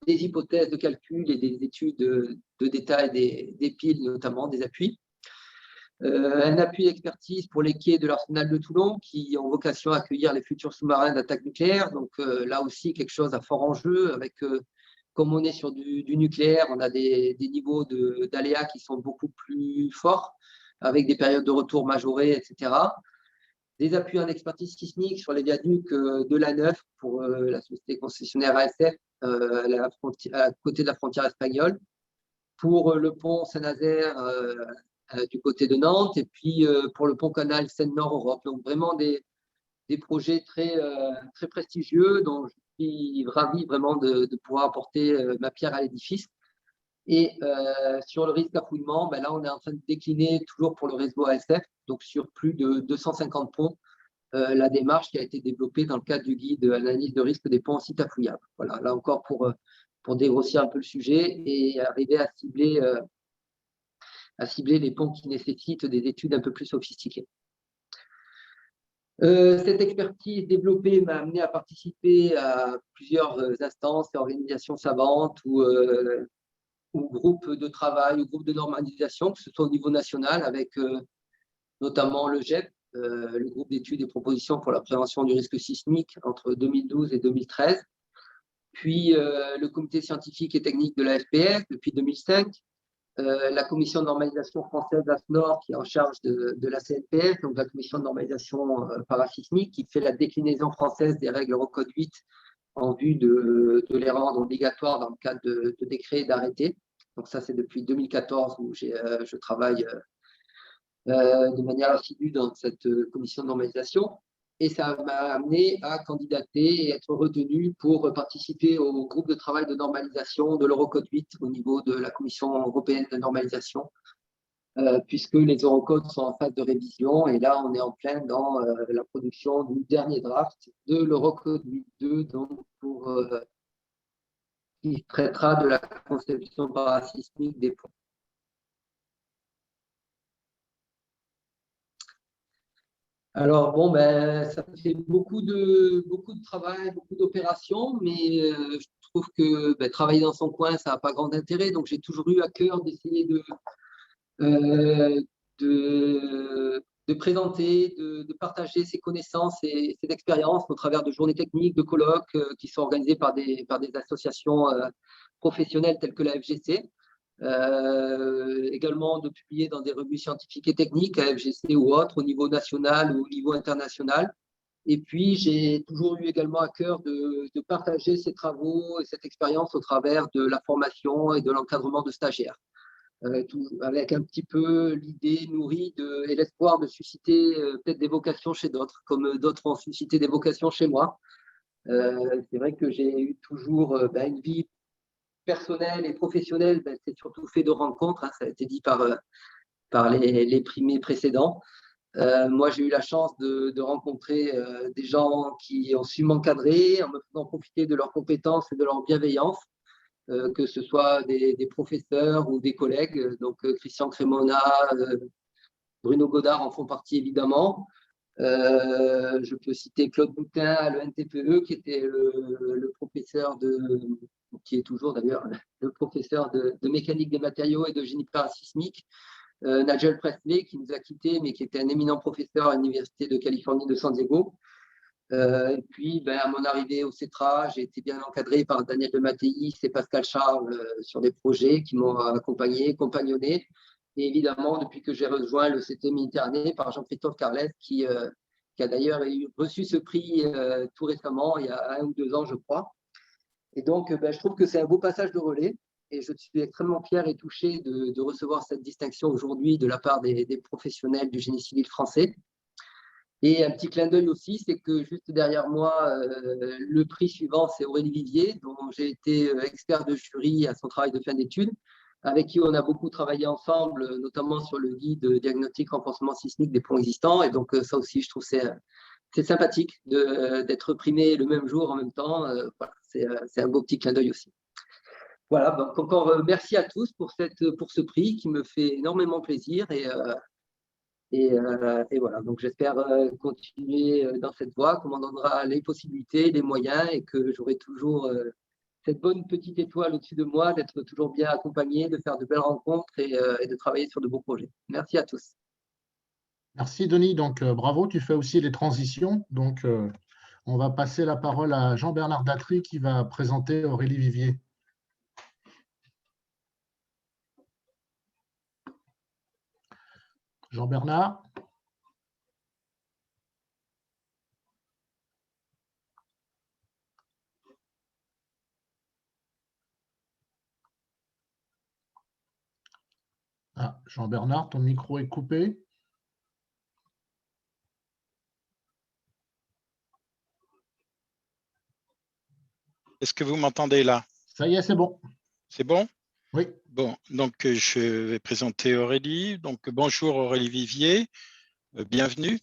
hypothèses de calcul et des études de détail des piles, notamment des appuis. Un appui d'expertise pour les quais de l'arsenal de Toulon qui ont vocation à accueillir les futurs sous-marins d'attaque nucléaire. Donc là aussi, quelque chose à fort enjeu avec, comme on est sur du nucléaire, on a des niveaux d'aléas qui sont beaucoup plus forts avec des périodes de retour majorées, etc. Des appuis en expertise sismique sur les viaducs de l'A9 pour la société concessionnaire ASF à côté de la frontière espagnole, pour le pont Saint-Nazaire du côté de Nantes, et puis pour le pont canal Seine-Nord-Europe. Donc vraiment des projets très, très prestigieux dont je suis ravi vraiment de pouvoir apporter ma pierre à l'édifice. Et sur le risque d'affouillement, là on est en train de décliner toujours pour le réseau ASF, donc sur plus de 250 ponts, la démarche qui a été développée dans le cadre du guide analyse de risque des ponts en site affouillable. Voilà, là encore pour dégrossir un peu le sujet et arriver à cibler les ponts qui nécessitent des études un peu plus sophistiquées. Cette expertise développée m'a amené à participer à plusieurs instances et organisations savantes ou groupes de travail ou groupes de normalisation, que ce soit au niveau national avec notamment le GEP, le groupe d'études et propositions pour la prévention du risque sismique entre 2012 et 2013, puis le comité scientifique et technique de la FPS depuis 2005, la commission de normalisation française AFNOR qui est en charge de la CNPS, donc la commission de normalisation parasismique qui fait la déclinaison française des règles Eurocode 8 en vue de les rendre obligatoires dans le cadre de décrets et d'arrêtés. Donc ça, c'est depuis 2014 où je travaille de manière assidue dans cette commission de normalisation. Et ça m'a amené à candidater et être retenu pour participer au groupe de travail de normalisation de l'Eurocode 8 au niveau de la Commission européenne de normalisation, puisque les Eurocodes sont en phase de révision. Et là, on est en plein dans la production du dernier draft de l'Eurocode 8.2, donc qui traitera de la conception parasismique des ponts. Alors, bon, ça fait beaucoup de travail, beaucoup d'opérations, mais je trouve que travailler dans son coin, ça n'a pas grand intérêt. Donc, j'ai toujours eu à cœur d'essayer de présenter, de partager ses connaissances et ses expériences au travers de journées techniques, de colloques qui sont organisés par des associations professionnelles telles que la FGC. Également de publier dans des revues scientifiques et techniques, à FGC ou autres, au niveau national ou au niveau international. Et puis, j'ai toujours eu également à cœur de partager ces travaux et cette expérience au travers de la formation et de l'encadrement de stagiaires, avec un petit peu l'idée nourrie et l'espoir de susciter peut-être des vocations chez d'autres, comme d'autres ont suscité des vocations chez moi. C'est vrai que j'ai eu toujours une vie personnel et professionnel, c'est surtout fait de rencontres, hein, ça a été dit par les primés précédents. Moi, j'ai eu la chance de rencontrer des gens qui ont su m'encadrer en me faisant profiter de leurs compétences et de leur bienveillance, que ce soit des professeurs ou des collègues. Donc, Christian Crémona, Bruno Godard en font partie évidemment. Je peux citer Claude Boutin à l'ENTPE, qui était le professeur qui est toujours d'ailleurs le professeur de mécanique des matériaux et de génie parasismique. Nigel Presley, qui nous a quittés, mais qui était un éminent professeur à l'Université de Californie de San Diego. Et puis, à mon arrivée au CETRA, j'ai été bien encadré par Daniel de Mattei et Pascal Charles sur des projets qui m'ont accompagné, compagnonné. Et évidemment, depuis que j'ai rejoint le CT Méditerranée, par Jean-Christophe Carlet, qui a d'ailleurs reçu ce prix tout récemment, il y a 1 ou 2 ans, je crois. Et donc, je trouve que c'est un beau passage de relais. Et je suis extrêmement fier et touché de recevoir cette distinction aujourd'hui de la part des professionnels du génie civil français. Et un petit clin d'œil aussi, c'est que juste derrière moi, le prix suivant, c'est Aurélie Vivier, dont j'ai été expert de jury à son travail de fin d'études, avec qui on a beaucoup travaillé ensemble, notamment sur le guide diagnostic renforcement sismique des ponts existants. Et donc, ça aussi, je trouve c'est sympathique d'être primé le même jour en même temps. Voilà, c'est un beau petit clin d'œil aussi. Voilà, donc encore merci à tous pour ce prix qui me fait énormément plaisir. Et voilà, donc j'espère continuer dans cette voie, qu'on m'en donnera les possibilités, les moyens, et que j'aurai toujours cette bonne petite étoile au-dessus de moi, d'être toujours bien accompagné, de faire de belles rencontres et de travailler sur de beaux projets. Merci à tous. Merci Denis, donc bravo, tu fais aussi les transitions. Donc on va passer la parole à Jean-Bernard Datry qui va présenter Aurélie Vivier. Jean-Bernard. Ah, Jean-Bernard, ton micro est coupé. Est-ce que vous m'entendez là? Ça y est, c'est bon. C'est bon? Oui. Bon, donc je vais présenter Aurélie. Donc bonjour Aurélie Vivier, bienvenue.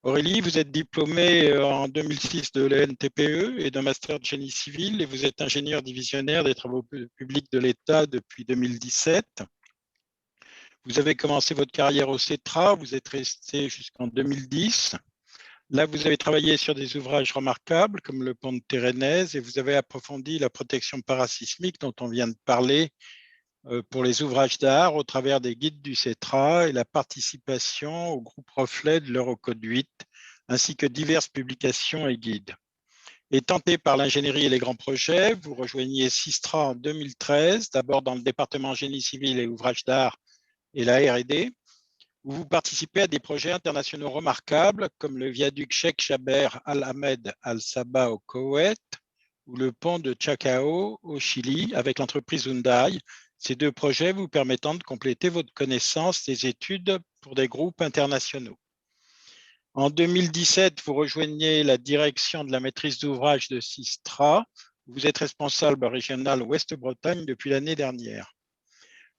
Aurélie, vous êtes diplômée en 2006 de l'ENTPE et d'un master de génie civil et vous êtes ingénieur divisionnaire des travaux publics de l'État depuis 2017. Vous avez commencé votre carrière au CETRA, vous êtes resté jusqu'en 2010. Là, vous avez travaillé sur des ouvrages remarquables comme le pont de Térénèse et vous avez approfondi la protection parasismique dont on vient de parler pour les ouvrages d'art au travers des guides du CETRA et la participation au groupe Reflet de l'Eurocode 8, ainsi que diverses publications et guides. Et tenté par l'ingénierie et les grands projets, vous rejoignez Sistra en 2013, d'abord dans le département génie civil et ouvrages d'art et la R&D, où vous participez à des projets internationaux remarquables comme le viaduc Cheikh Jaber Al-Ahmed Al-Sabah au Koweït ou le pont de Chacao au Chili avec l'entreprise Hyundai. Ces deux projets vous permettant de compléter votre connaissance des études pour des groupes internationaux. En 2017, vous rejoignez la direction de la maîtrise d'ouvrage de Sistra. Vous êtes responsable régional Ouest-Bretagne depuis l'année dernière.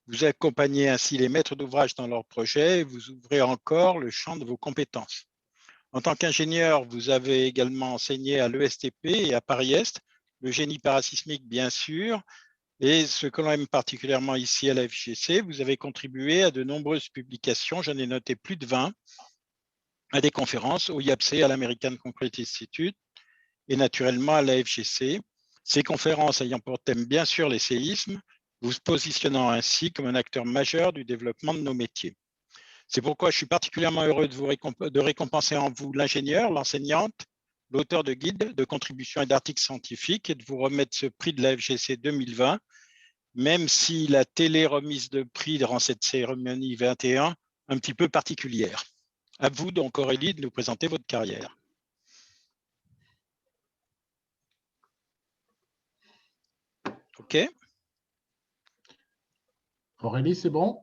Vous accompagnez ainsi les maîtres d'ouvrage dans leurs projets et vous ouvrez encore le champ de vos compétences. En tant qu'ingénieur, vous avez également enseigné à l'ESTP et à Paris-Est, le génie parasismique bien sûr, et ce que l'on aime particulièrement ici à la FGC, vous avez contribué à de nombreuses publications, j'en ai noté plus de 20, à des conférences au IAPC, à l'American Concrete Institute et naturellement à la FGC. Ces conférences ayant pour thème bien sûr les séismes, vous positionnant ainsi comme un acteur majeur du développement de nos métiers. C'est pourquoi je suis particulièrement heureux de récompenser en vous l'ingénieur, l'enseignante, l'auteur de guides, de contributions et d'articles scientifiques et de vous remettre ce prix de la FGC 2020, même si la télé-remise de prix rend cette cérémonie 21 un petit peu particulière. À vous donc Aurélie de nous présenter votre carrière. OK. Aurélie, c'est bon?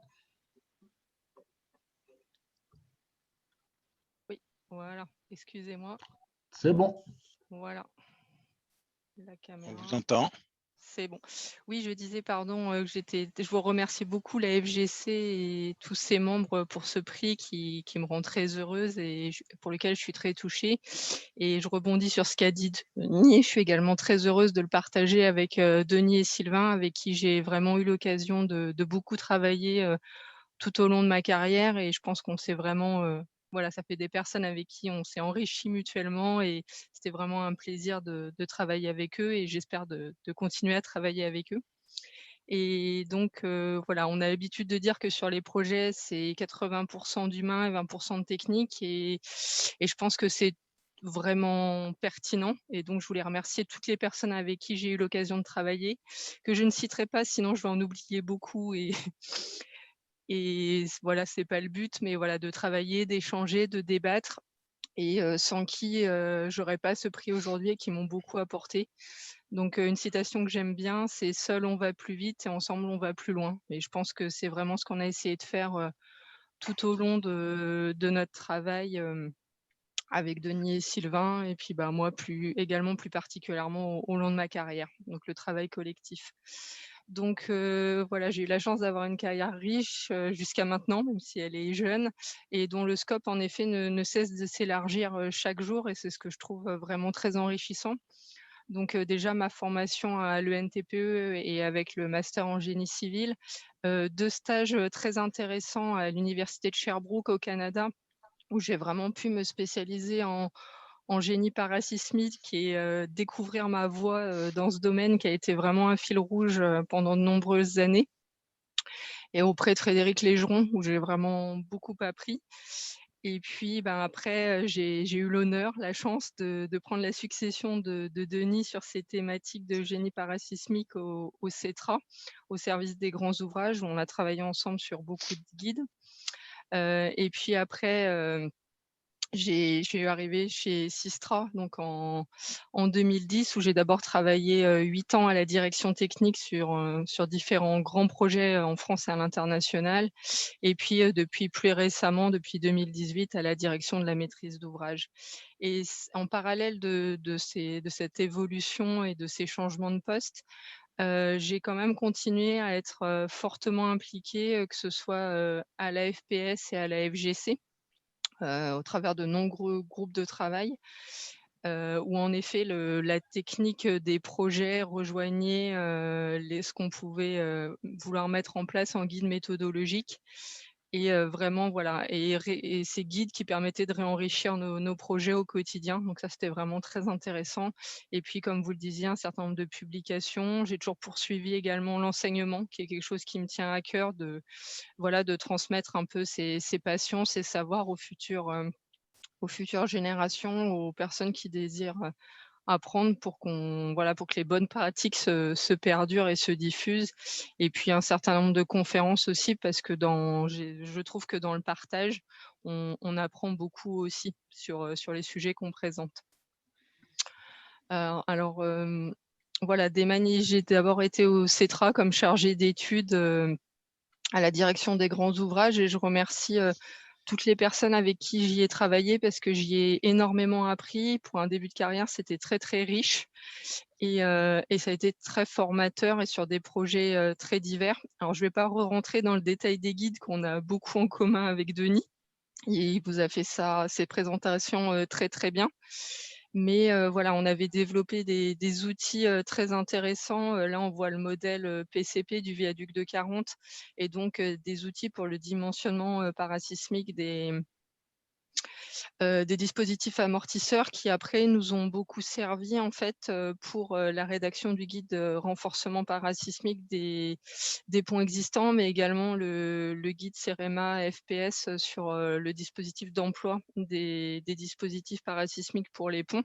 Oui, voilà, excusez-moi. C'est bon. Voilà, la caméra. On vous entend. C'est bon. Oui, je disais, pardon, que je vous remercie beaucoup, la FGC et tous ses membres pour ce prix qui me rend très heureuse et pour lequel je suis très touchée. Et je rebondis sur ce qu'a dit Denis. Je suis également très heureuse de le partager avec Denis et Sylvain, avec qui j'ai vraiment eu l'occasion de beaucoup travailler tout au long de ma carrière. Et je pense qu'on s'est vraiment... voilà, ça fait des personnes avec qui on s'est enrichi mutuellement et c'était vraiment un plaisir de travailler avec eux et j'espère de continuer à travailler avec eux. Et donc, voilà, on a l'habitude de dire que sur les projets, c'est 80% d'humain et 20% de technique et je pense que c'est vraiment pertinent. Et donc, je voulais remercier toutes les personnes avec qui j'ai eu l'occasion de travailler, que je ne citerai pas, sinon je vais en oublier beaucoup et voilà, c'est pas le but, mais voilà, de travailler, d'échanger, de débattre et sans qui j'aurais pas ce prix aujourd'hui et qui m'ont beaucoup apporté. Donc une citation que j'aime bien, c'est « Seul on va plus vite et ensemble on va plus loin ». Et je pense que c'est vraiment ce qu'on a essayé de faire tout au long de notre travail avec Denis et Sylvain et puis moi également plus particulièrement au long de ma carrière, donc le travail collectif. Donc voilà, j'ai eu la chance d'avoir une carrière riche jusqu'à maintenant, même si elle est jeune, et dont le scope en effet ne cesse de s'élargir chaque jour, et c'est ce que je trouve vraiment très enrichissant. Donc déjà ma formation à l'ENTPE et avec le master en génie civil, 2 stages très intéressants à l'université de Sherbrooke au Canada, où j'ai vraiment pu me spécialiser en génie parasismique et découvrir ma voie dans ce domaine qui a été vraiment un fil rouge pendant de nombreuses années. Et auprès de Frédéric Légeron, où j'ai vraiment beaucoup appris. Et puis après, j'ai eu l'honneur, la chance de prendre la succession de Denis sur ces thématiques de génie parasismique au CETRA, au service des grands ouvrages, où on a travaillé ensemble sur beaucoup de guides. Et puis après, j'ai arrivé chez Sistra donc en 2010 où j'ai d'abord travaillé 8 ans à la direction technique sur différents grands projets en France et à l'international. Et puis depuis plus récemment, depuis 2018, à la direction de la maîtrise d'ouvrage. Et en parallèle de cette évolution et de ces changements de poste, j'ai quand même continué à être fortement impliquée, que ce soit à la FPS et à la FGC. Au travers de nombreux groupes de travail, où en effet la technique des projets rejoignait ce qu'on pouvait vouloir mettre en place en guide méthodologique. Et vraiment, voilà, et ces guides qui permettaient de réenrichir nos projets au quotidien. Donc ça, c'était vraiment très intéressant. Et puis, comme vous le disiez, un certain nombre de publications. J'ai toujours poursuivi également l'enseignement, qui est quelque chose qui me tient à cœur, de transmettre un peu ces passions, ces savoirs aux futures générations, aux personnes qui désirent apprendre, pour que les bonnes pratiques se perdurent et se diffusent. Et puis un certain nombre de conférences aussi, parce que je trouve que dans le partage, on apprend beaucoup aussi sur les sujets qu'on présente. Alors, voilà, j'ai d'abord été au CETRA comme chargée d'études à la direction des grands ouvrages, et je remercie toutes les personnes avec qui j'y ai travaillé, parce que j'y ai énormément appris. Pour un début de carrière, c'était très, très riche, et ça a été très formateur, et sur des projets très divers. Alors, je ne vais pas rentrer dans le détail des guides qu'on a beaucoup en commun avec Denis. Il vous a fait ces présentations très, très bien. Mais voilà, on avait développé des outils très intéressants. Là, on voit le modèle PCP du viaduc de 40, et donc des outils pour le dimensionnement parasismique des dispositifs amortisseurs, qui après nous ont beaucoup servi en fait pour la rédaction du guide renforcement parasismique des ponts existants, mais également le guide CEREMA FPS sur le dispositif d'emploi des dispositifs parasismiques pour les ponts.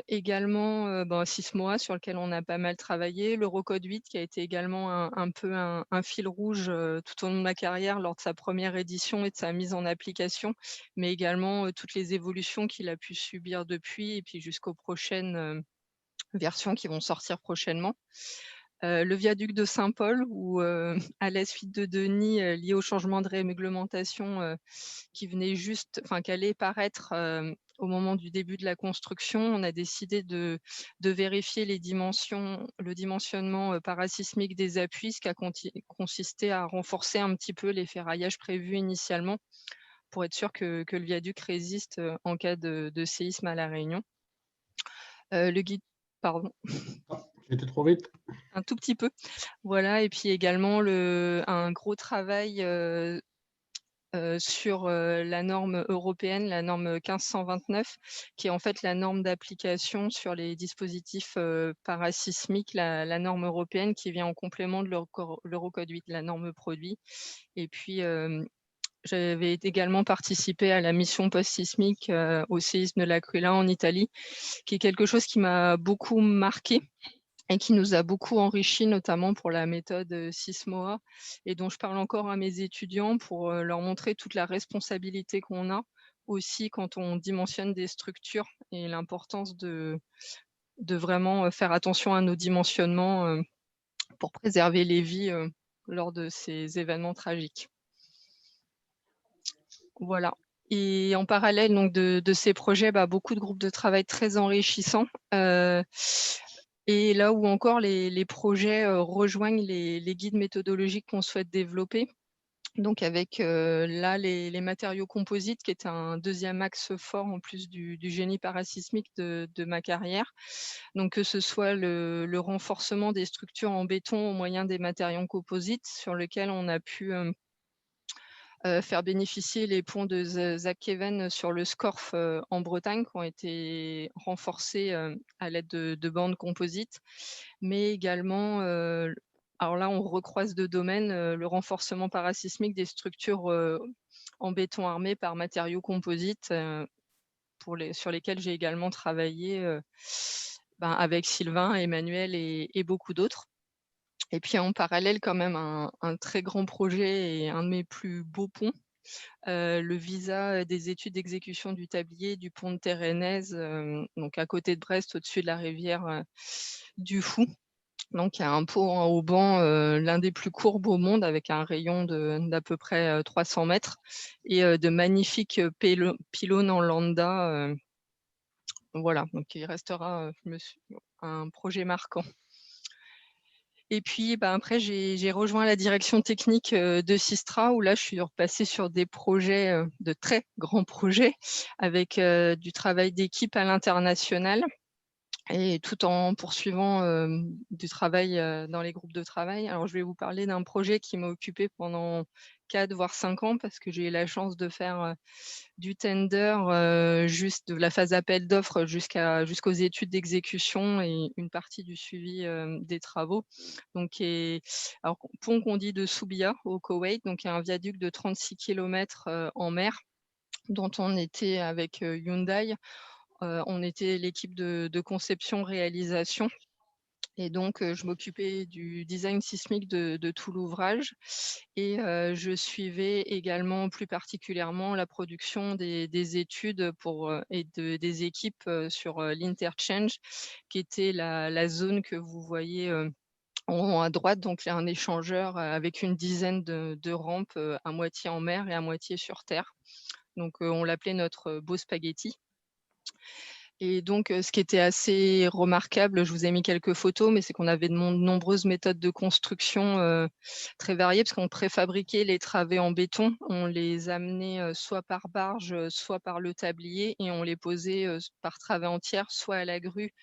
Également Sismoa, sur lequel on a pas mal travaillé, l'Eurocode 8, qui a été également un peu un fil rouge tout au long de ma carrière, lors de sa première édition et de sa mise en application, mais également toutes les évolutions qu'il a pu subir depuis, et puis jusqu'aux prochaines versions qui vont sortir prochainement. Le viaduc de Saint-Paul, où à la suite de Denis, lié au changement de réglementation qui allait paraître au moment du début de la construction, on a décidé de vérifier le dimensionnement parasismique des appuis, ce qui a consisté à renforcer un petit peu les ferraillages prévus initialement, pour être sûr que le viaduc résiste en cas de séisme à La Réunion. Le guide, pardon. J'étais trop vite. Un tout petit peu. Voilà, et puis également un gros travail sur la norme européenne, la norme 1529, qui est en fait la norme d'application sur les dispositifs parasismiques, la norme européenne qui vient en complément de l'Eurocode 8, la norme produit. Et puis, j'avais également participé à la mission post-sismique au séisme de l'Aquila en Italie, qui est quelque chose qui m'a beaucoup marqué et qui nous a beaucoup enrichi, notamment pour la méthode Sismoa, et dont je parle encore à mes étudiants pour leur montrer toute la responsabilité qu'on a aussi quand on dimensionne des structures, et l'importance de vraiment faire attention à nos dimensionnements pour préserver les vies lors de ces événements tragiques. Voilà. Et en parallèle donc, de ces projets, beaucoup de groupes de travail très enrichissants. Et là où encore les projets rejoignent les guides méthodologiques qu'on souhaite développer. Donc avec là les matériaux composites, qui est un deuxième axe fort en plus du génie parasismique de ma carrière. Donc que ce soit le renforcement des structures en béton au moyen des matériaux composites, sur lesquels on a pu faire bénéficier les ponts de Zakheven sur le Scorff en Bretagne, qui ont été renforcés à l'aide de bandes composites, mais également, alors là on recroise deux domaines, le renforcement parasismique des structures en béton armé par matériaux composites, sur lesquels j'ai également travaillé avec Sylvain, Emmanuel et beaucoup d'autres. Et puis en parallèle, quand même, un très grand projet et un de mes plus beaux ponts, le visa des études d'exécution du tablier du pont de Térénèse, donc à côté de Brest, au-dessus de la rivière du Fou. Donc il y a un pont en hauban, l'un des plus courbes au monde, avec un rayon d'à peu près 300 mètres, et de magnifiques pylônes en lambda. Voilà, donc il restera un projet marquant. Et puis après, j'ai rejoint la direction technique de Sistra, où là, je suis repassée sur des projets, de très grands projets, avec du travail d'équipe à l'international, et tout en poursuivant du travail dans les groupes de travail. Alors, je vais vous parler d'un projet qui m'a occupé pendant 4 voire 5 ans parce que j'ai eu la chance de faire du tender, juste de la phase appel d'offres jusqu'aux études d'exécution et une partie du suivi des travaux. Donc, alors, pont qu'on dit de Soubia au Koweït, donc il y a un viaduc de 36 km en mer dont on était avec Hyundai. On était l'équipe de conception-réalisation. Et donc, je m'occupais du design sismique de tout l'ouvrage et je suivais également plus particulièrement la production des études et des équipes sur l'interchange, qui était la zone que vous voyez en haut à droite. Donc, il y a un échangeur avec une dizaine de rampes, à moitié en mer et à moitié sur terre. Donc, on l'appelait notre beau spaghetti. Et donc, ce qui était assez remarquable, je vous ai mis quelques photos, mais c'est qu'on avait de nombreuses méthodes de construction très variées, parce qu'on préfabriquait les travées en béton, on les amenait soit par barge, soit par le tablier, et on les posait par travée entière, soit à la grue,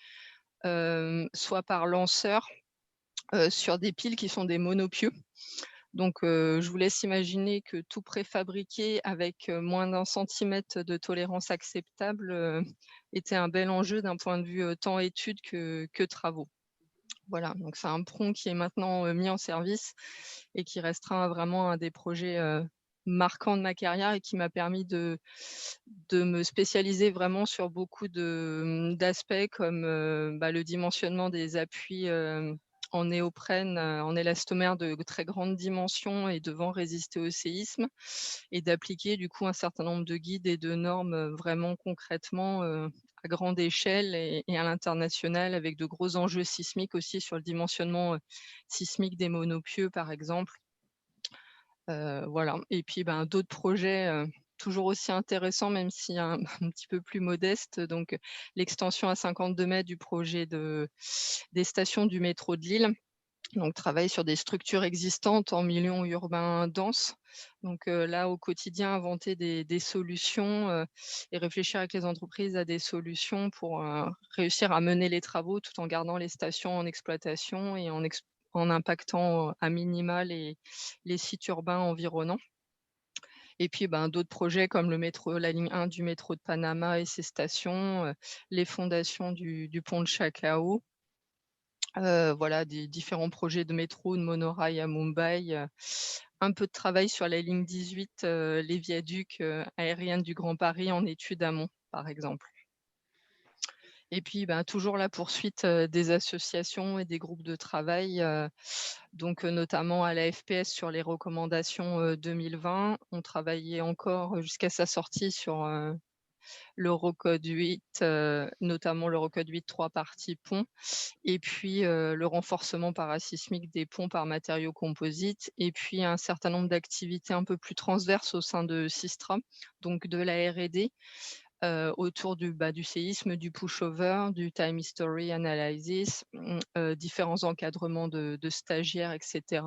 soit par lanceur, sur des piles qui sont des monopieux. Donc, je vous laisse imaginer que tout préfabriqué avec moins d'1 centimètre de tolérance acceptable était un bel enjeu d'un point de vue temps études que travaux. Voilà, donc c'est un pont qui est maintenant mis en service et qui restera vraiment un des projets marquants de ma carrière et qui m'a permis de me spécialiser vraiment sur beaucoup d'aspects comme le dimensionnement des appuis en néoprène, en élastomère de très grande dimension et devant résister au séisme, et d'appliquer du coup un certain nombre de guides et de normes vraiment concrètement à grande échelle et à l'international, avec de gros enjeux sismiques aussi sur le dimensionnement sismique des monopieux par exemple. Voilà, et puis d'autres projets toujours aussi intéressants, même si un petit peu plus modestes, donc l'extension à 52 mètres du projet des stations du métro de Lille. Donc, travailler sur des structures existantes en milieu urbain dense. Donc là, au quotidien, inventer des solutions et réfléchir avec les entreprises à des solutions pour réussir à mener les travaux tout en gardant les stations en exploitation et en impactant à minima les sites urbains environnants. Et puis d'autres projets comme la ligne 1 du métro de Panama et ses stations, les fondations du pont de Chacao. Voilà, des différents projets de métro, de monorail à Mumbai, un peu de travail sur la ligne 18, les viaducs aériens du Grand Paris en études amont, par exemple. Et puis, toujours la poursuite des associations et des groupes de travail, donc notamment à la FPS sur les recommandations 2020. On travaillait encore jusqu'à sa sortie sur l'Eurocode 8, notamment l'Eurocode 8 3 parties ponts, et puis le renforcement parasismique des ponts par matériaux composites, et puis un certain nombre d'activités un peu plus transverses au sein de Sistra, donc de la R&D, autour du séisme, du pushover, du time history analysis, différents encadrements de stagiaires, etc.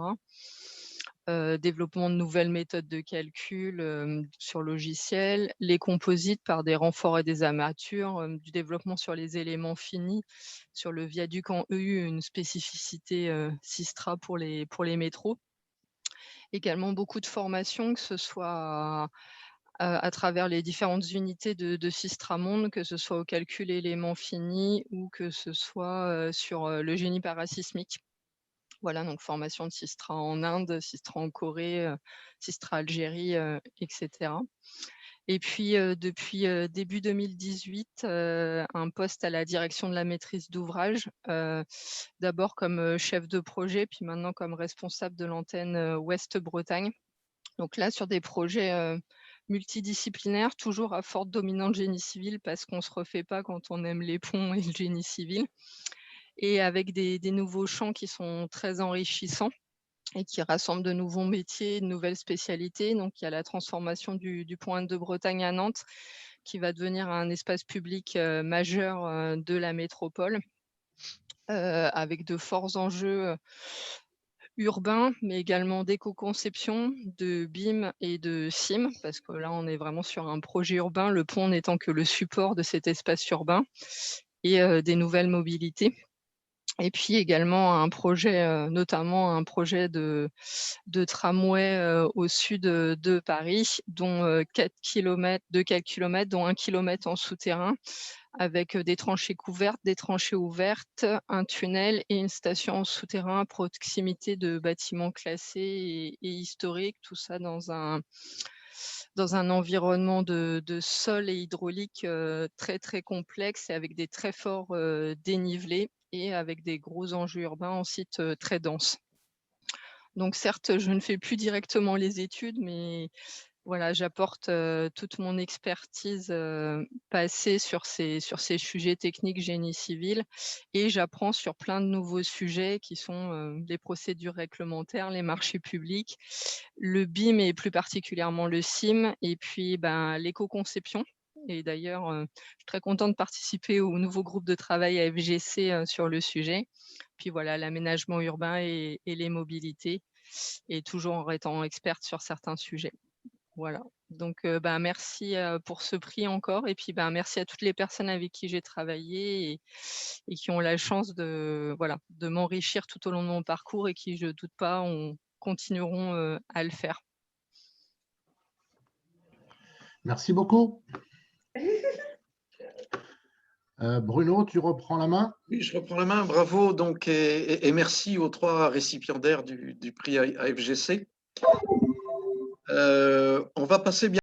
Développement de nouvelles méthodes de calcul sur logiciel, les composites par des renforts et des armatures, du développement sur les éléments finis, sur le viaduc en EU, une spécificité Sistra pour les métros. Également beaucoup de formations, que ce soit à travers les différentes unités de Sistra Monde, que ce soit au calcul éléments finis ou que ce soit sur le génie parasismique. Voilà, donc formation de Sistra en Inde, Sistra en Corée, Sistra Algérie, etc. Et puis, depuis début 2018, un poste à la direction de la maîtrise d'ouvrage, d'abord comme chef de projet, puis maintenant comme responsable de l'antenne Ouest-Bretagne. Donc là, sur des projets multidisciplinaires, toujours à forte dominante génie civil, parce qu'on ne se refait pas quand on aime les ponts et le génie civil, et avec des nouveaux champs qui sont très enrichissants et qui rassemblent de nouveaux métiers, de nouvelles spécialités. Donc, il y a la transformation du pont de Bretagne à Nantes, qui va devenir un espace public majeur de la métropole, avec de forts enjeux urbains, mais également d'éco-conception, de BIM et de CIM, parce que là, on est vraiment sur un projet urbain, le pont n'étant que le support de cet espace urbain. et des nouvelles mobilités. Et puis également un projet, notamment un projet de tramway au sud de Paris, dont 4 kilomètres, dont 1 kilomètre en souterrain, avec des tranchées couvertes, des tranchées ouvertes, un tunnel et une station en souterrain à proximité de bâtiments classés et historiques, tout ça dans un environnement de sol et hydraulique très très complexe et avec des très forts dénivelés et avec des gros enjeux urbains en site très dense. Donc certes, je ne fais plus directement les études, mais voilà, j'apporte toute mon expertise passée sur ces sujets techniques génie civil, et j'apprends sur plein de nouveaux sujets qui sont les procédures réglementaires, les marchés publics, le BIM et plus particulièrement le CIM, et puis l'éco-conception. Et d'ailleurs, je suis très contente de participer au nouveau groupe de travail à FGC sur le sujet. Puis voilà, l'aménagement urbain et les mobilités, et toujours en étant experte sur certains sujets. Voilà, donc merci pour ce prix encore, et puis merci à toutes les personnes avec qui j'ai travaillé et qui ont la chance de m'enrichir tout au long de mon parcours et qui, je ne doute pas, continueront à le faire. Merci beaucoup. Bruno, tu reprends la main? Oui, je reprends la main. Bravo donc, et merci aux 3 récipiendaires du prix AFGC. On va passer bien.